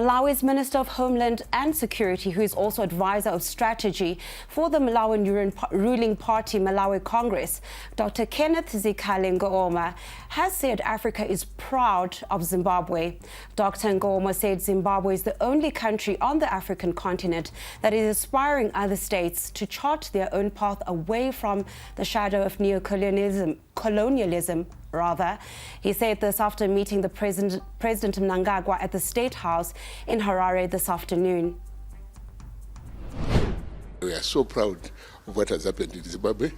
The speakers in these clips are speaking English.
Malawi's Minister of Homeland and Security, who is also advisor of strategy for the Malawian ruling party Malawi Congress, Dr. Kenneth Zikhale Ngoma, has said Africa is proud of Zimbabwe. Dr. Ngoma said Zimbabwe is the only country on the African continent that is inspiring other states to chart their own path away from the shadow of colonialism. He said this after meeting the President Mnangagwa at the State House in Harare this afternoon. We are so proud of what has happened in Zimbabwe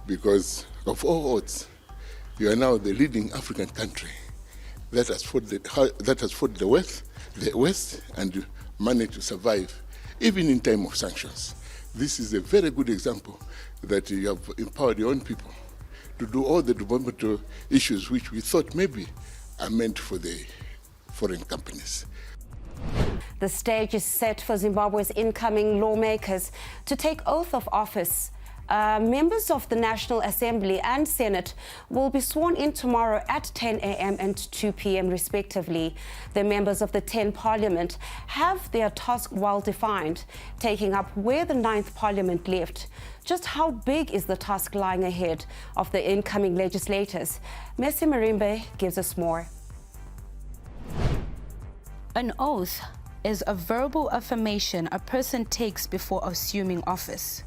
because of all odds, you are now the leading African country that has fought the West and managed to survive even in time of sanctions. This is a very good example that you have empowered your own people to do all the developmental issues which we thought maybe are meant for the foreign companies. The stage is set for Zimbabwe's incoming lawmakers to take oath of office. Members of the National Assembly and Senate will be sworn in tomorrow at 10 a.m. and 2 p.m. respectively. The members of the 10th Parliament have their task well defined, taking up where the 9th Parliament left. Just how big is the task lying ahead of the incoming legislators? Messi Marimbe gives us more. An oath is a verbal affirmation a person takes before assuming office.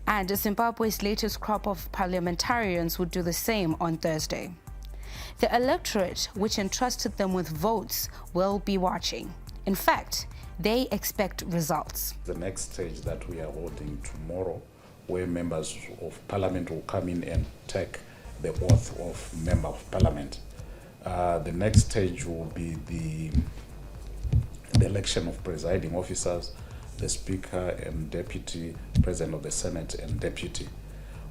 And Zimbabwe's latest crop of parliamentarians would do the same on Thursday. The electorate, which entrusted them with votes, will be watching. In fact, they expect results. The next stage that we are holding tomorrow, where members of parliament will come in and take the oath of member of parliament. The next stage will be the election of presiding officers, the Speaker and Deputy President of the Senate and Deputy,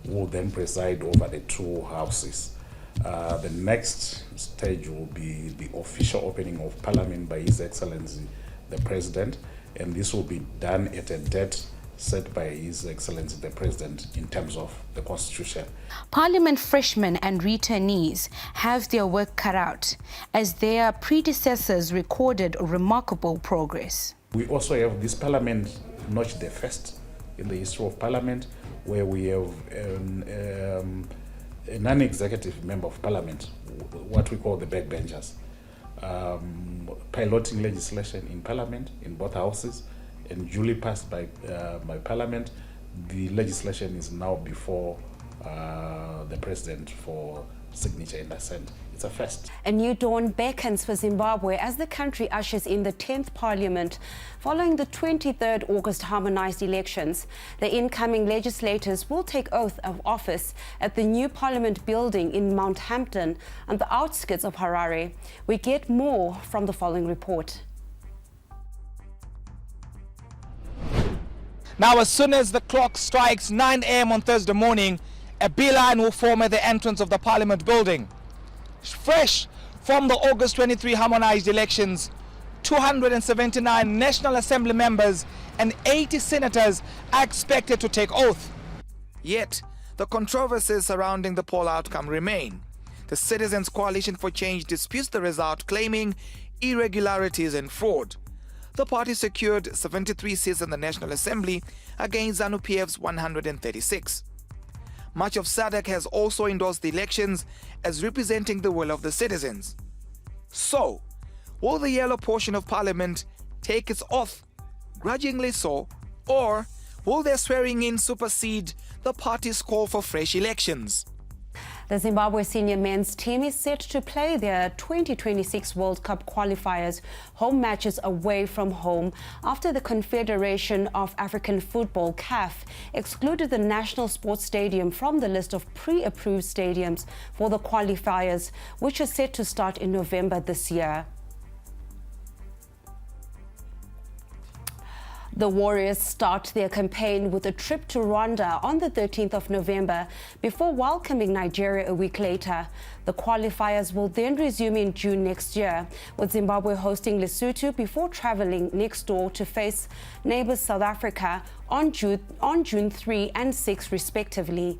who will then preside over the two houses. The next stage will be the official opening of Parliament by His Excellency the President, and this will be done at a date set by His Excellency the President in terms of the Constitution. Parliament freshmen and returnees have their work cut out as their predecessors recorded remarkable progress. We also have this Parliament notched the first in the history of Parliament, where we have a non-executive member of Parliament, what we call the backbenchers, piloting legislation in Parliament, in both houses, and duly passed by Parliament. The legislation is now before the President for signature and assent. It's a first. A new dawn beckons for Zimbabwe as the country ushers in the 10th Parliament following the 23rd August harmonized elections. The incoming legislators will take oath of office at the new Parliament building in Mount Hampton on the outskirts of Harare. We get more from the following report. Now, as soon as the clock strikes 9 a.m. on Thursday morning, a beeline will form at the entrance of the Parliament building. Fresh from the August 23 harmonized elections, 279 National Assembly members and 80 senators are expected to take oath. Yet, the controversies surrounding the poll outcome remain. The Citizens Coalition for Change disputes the result, claiming irregularities and fraud. The party secured 73 seats in the National Assembly against ZANU-PF's 136. Much of SADC has also endorsed the elections as representing the will of the citizens. So, will the yellow portion of Parliament take its oath, grudgingly so, or will their swearing in supersede the party's call for fresh elections? The Zimbabwe senior men's team is set to play their 2026 World Cup qualifiers home matches away from home after the Confederation of African Football, CAF, excluded the National Sports Stadium from the list of pre-approved stadiums for the qualifiers, which are set to start in November this year. The Warriors start their campaign with a trip to Rwanda on the 13th of November before welcoming Nigeria a week later. The qualifiers will then resume in June next year, with Zimbabwe hosting Lesotho before traveling next door to face neighbors South Africa on June 3 and 6 respectively.